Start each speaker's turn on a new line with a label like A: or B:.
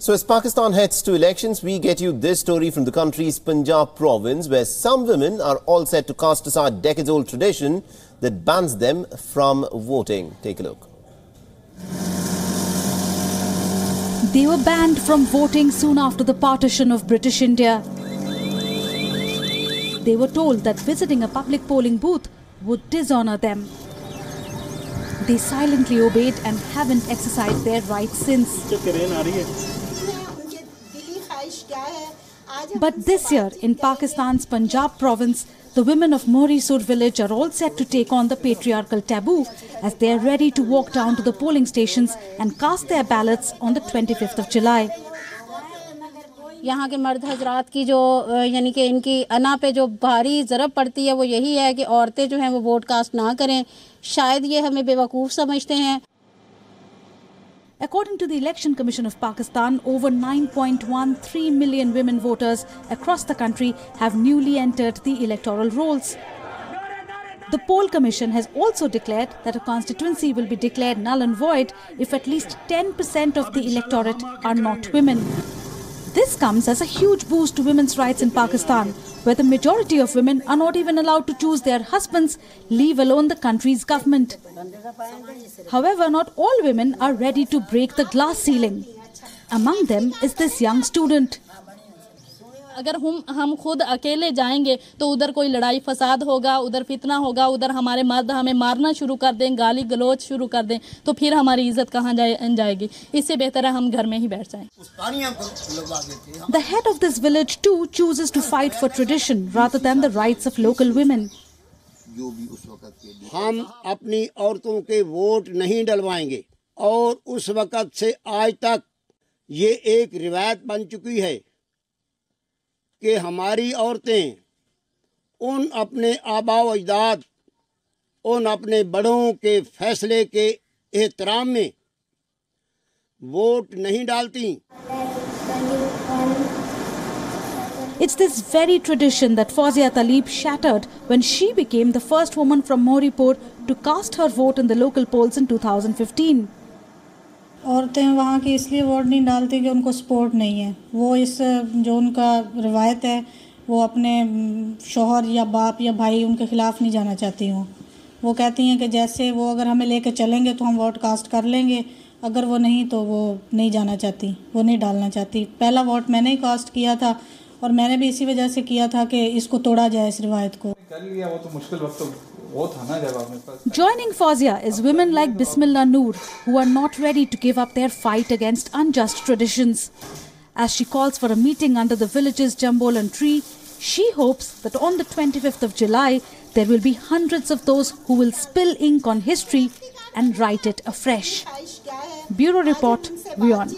A: So as Pakistan heads to elections, we get you this story from the country's Punjab province, where some women are all set to cast aside decades-old tradition that bans them from voting. Take a look.
B: They were banned from voting soon after the partition of British India. They were told that visiting a public polling booth would dishonor them. They silently obeyed and haven't exercised their rights since. But this year, in Pakistan's Punjab province, the women of Mohri village are all set to take on the patriarchal taboo as they are ready to walk down to the polling stations and cast their ballots on the 25th of July.
C: यहाँ के मर्द हजरात की जो यानी कि इनकी अना पे जो भारी ज़रब पड़ती है वो यही है कि औरतें जो हैं वो वोट कास्ट ना करें। शायद ये हमें बेवकूफ़ समझते हैं।
B: According to the Election Commission of Pakistan, over 9.13 million women voters across the country have newly entered the electoral rolls. The poll commission has also declared that a constituency will be declared null and void if at least 10% of the electorate are not women. This comes as a huge boost to women's rights in Pakistan, where the majority of women are not even allowed to choose their husbands, leave alone the country's government. However, not all women are ready to break the glass ceiling. Among them is this young student.
C: अगर हम खुद अकेले जाएंगे तो उधर कोई लड़ाई फसाद होगा, उधर फितना होगा, उधर हमारे मर्द हमें मारना शुरू कर दें, गाली गलौज शुरू कर दें, तो फिर हमारी इज्जत कहाँ जाएगी। इससे बेहतर है हम घर में ही बैठ जाएं।
B: The head of this village too chooses to fight for tradition rather than the rights of local women.
D: हम अपनी औरतों के वोट नहीं डलवाएंगे और उस वक़्त से आज तक ये एक रिवायत बन चुकी है कि हमारी औरतें उन अपने आबा व अजदाद, उन अपने बड़ों के फैसले के एहतराम में वोट नहीं डालती।
B: It's this very tradition that Fawzia Talib shattered when she became the first woman from Mohri to cast her vote in the local polls in 2015.
E: औरतें वहाँ की इसलिए वोट नहीं डालती कि उनको सपोर्ट नहीं है। वो इस जो उनका रिवायत है वो अपने शोहर या बाप या भाई उनके ख़िलाफ़ नहीं जाना चाहती हूँ। वो कहती हैं कि जैसे वो अगर हमें लेके चलेंगे तो हम वोट कास्ट कर लेंगे, अगर वो नहीं तो वो नहीं जाना चाहती, वो नहीं डालना चाहती। पहला वोट मैंने ही कास्ट किया था और मैंने भी इसी वजह से किया था कि इसको तोड़ा जाए इस रिवायत को।
B: Joining Fawzia is women like Bismillah Noor, who are not ready to give up their fight against unjust traditions. As she calls for a meeting under the village's jambolan tree, she hopes that on the 25th of July, there will be hundreds of those who will spill ink on history and write it afresh. Bureau Report, WION.